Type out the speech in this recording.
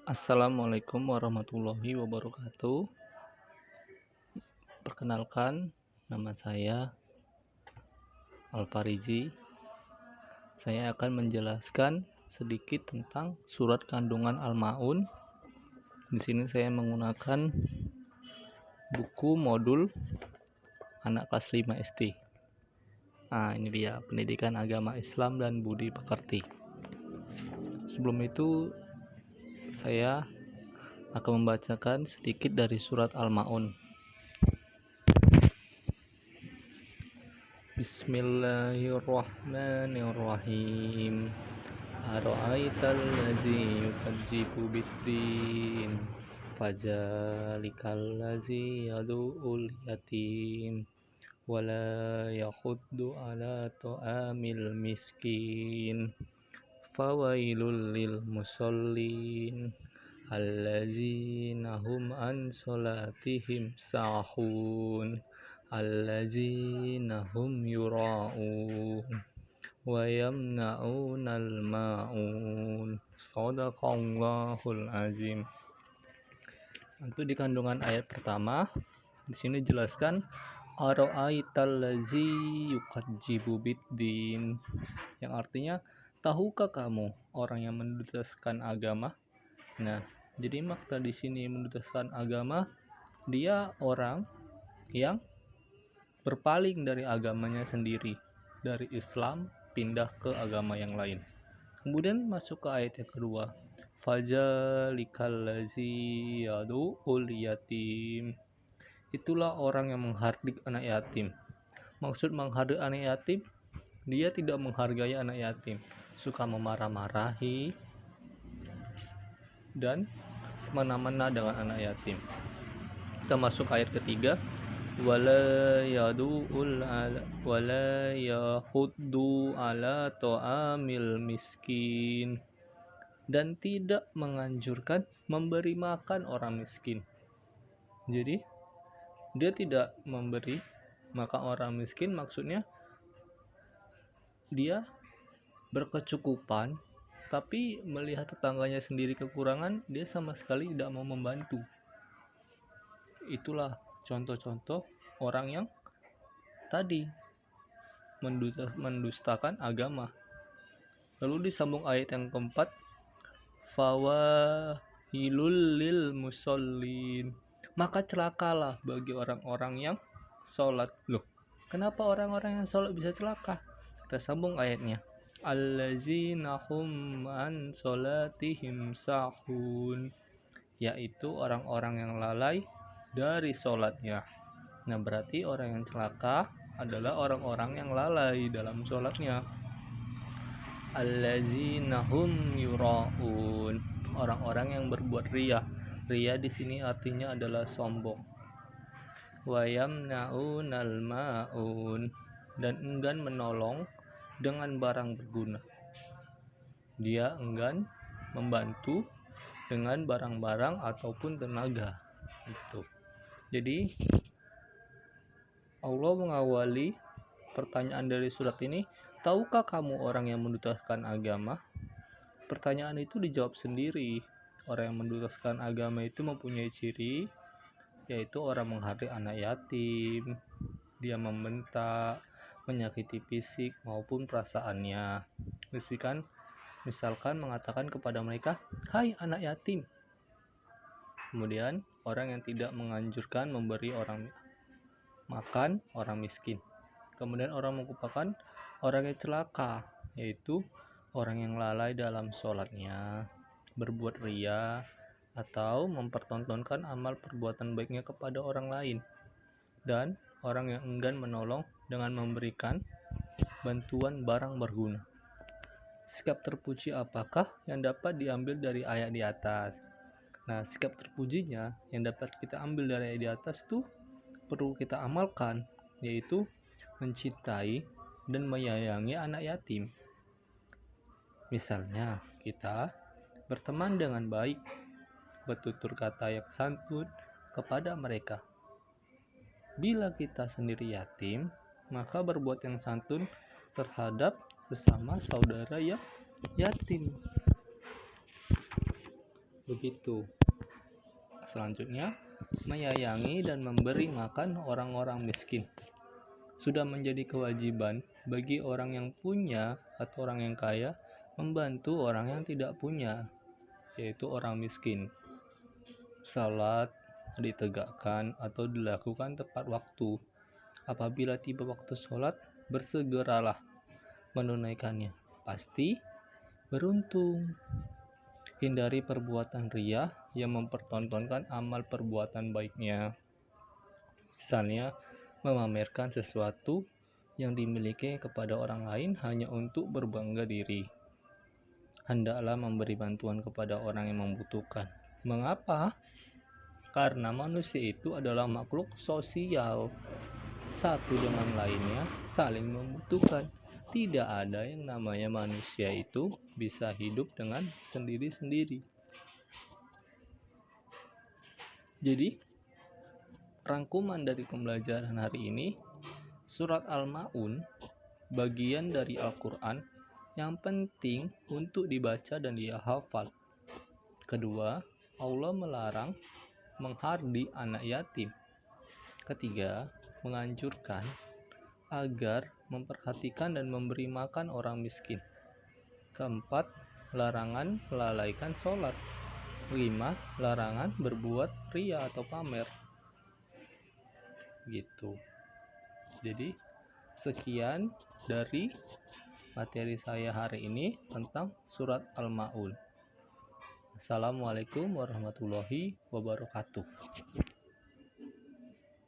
Assalamualaikum warahmatullahi wabarakatuh. Perkenalkan, nama saya Alfarizi. Saya akan menjelaskan sedikit tentang surat kandungan Al-Maun. Di sini saya menggunakan buku modul anak kelas 5 SD. Nah, ini dia pendidikan agama Islam dan budi pekerti. Sebelum itu, saya akan membacakan sedikit dari surat Al-Maun. Bismillahirrahmanirrahim. Ara'aital ladzi yukadzibu biddin fajalikal ladzi yadu'ul yatim wala yahuddu ala ta'amil miskin fawailul lil musallin allazina hum an salatihim sahun allazina hum yura'un wa yamna'unal ma'un. Shadaqallahul azim. Untuk di kandungan ayat pertama, di sini jelaskan ara'aital ladzi yukadzibu biddin, yang artinya tahukah kamu orang yang mendustakan agama? Nah, jadi makna di sini mendustakan agama, dia orang yang berpaling dari agamanya sendiri, dari Islam pindah ke agama yang lain. Kemudian masuk ke ayat yang kedua, fajalikal ladzi yadu'ul yatim. Itulah orang yang menghardik anak yatim. Maksud menghardik anak yatim, dia tidak menghargai anak yatim, suka memarah-marahi dan semena-mena dengan anak yatim. Kita masuk ayat ketiga, wala yahuddu ala ta'amil miskin, dan tidak menganjurkan memberi makan orang miskin. Jadi dia tidak memberi makan orang miskin, maksudnya dia berkecukupan, tapi melihat tetangganya sendiri kekurangan, dia sama sekali tidak mau membantu. Itulah contoh-contoh orang yang tadi mendustakan agama. Lalu disambung ayat yang keempat, fawahilul lil musallin, maka celakalah bagi orang-orang yang sholat. Loh, kenapa orang-orang yang sholat bisa celaka? Kita sambung ayatnya, allazina hum an sholatihim sahun, yaitu orang-orang yang lalai dari sholatnya. Nah, berarti orang yang celaka adalah orang-orang yang lalai dalam sholatnya. Allazina hum yura'un, orang-orang yang berbuat riya. Riya di sini artinya adalah sombong. Wa yamna'unal ma'un, dan enggan menolong dengan barang berguna. Dia enggan membantu dengan barang-barang ataupun tenaga. Itu. Jadi Allah mengawali pertanyaan dari surat ini, tahukah kamu orang yang mendustakan agama? Pertanyaan itu dijawab sendiri. Orang yang mendustakan agama itu mempunyai ciri, yaitu orang menghardik anak yatim, dia membentak, menyakiti fisik maupun perasaannya. Misalkan mengatakan kepada mereka, hai anak yatim. Kemudian orang yang tidak menganjurkan memberi orang makan orang miskin. Kemudian orang merupakan orang yang celaka, yaitu orang yang lalai dalam sholatnya, berbuat riya, atau mempertontonkan amal perbuatan baiknya kepada orang lain, dan orang yang enggan menolong dengan memberikan bantuan barang berguna. Sikap terpuji apakah yang dapat diambil dari ayat di atas? Nah, sikap terpujinya yang dapat kita ambil dari ayat di atas itu perlu kita amalkan, yaitu mencintai dan menyayangi anak yatim. Misalnya, kita berteman dengan baik, bertutur kata yang santun kepada mereka. Bila kita sendiri yatim, maka berbuat yang santun terhadap sesama saudara yang yatim. Begitu. Selanjutnya, menyayangi dan memberi makan orang-orang miskin. Sudah menjadi kewajiban bagi orang yang punya atau orang yang kaya membantu orang yang tidak punya, yaitu orang miskin. Salat ditegakkan atau dilakukan tepat waktu. Apabila tiba waktu sholat, bersegeralah menunaikannya. Pasti beruntung. Hindari perbuatan riya yang mempertontonkan amal perbuatan baiknya. Misalnya, memamerkan sesuatu yang dimiliki kepada orang lain hanya untuk berbangga diri. Hendaklah memberi bantuan kepada orang yang membutuhkan. Mengapa? Karena manusia itu adalah makhluk sosial. Satu dengan lainnya saling membutuhkan. Tidak ada yang namanya manusia itu bisa hidup dengan sendiri-sendiri. Jadi, rangkuman dari pembelajaran hari ini, surat Al-Ma'un, bagian dari Al-Quran yang penting untuk dibaca dan dihafal. Kedua, Allah melarang menghardi anak yatim. Ketiga, menganjurkan agar memperhatikan dan memberi makan orang miskin. Keempat, larangan melalaikan sholat. 5, larangan berbuat riya atau pamer. Gitu. Jadi, sekian dari materi saya hari ini tentang surat Al-Ma'un. Assalamualaikum warahmatullahi wabarakatuh.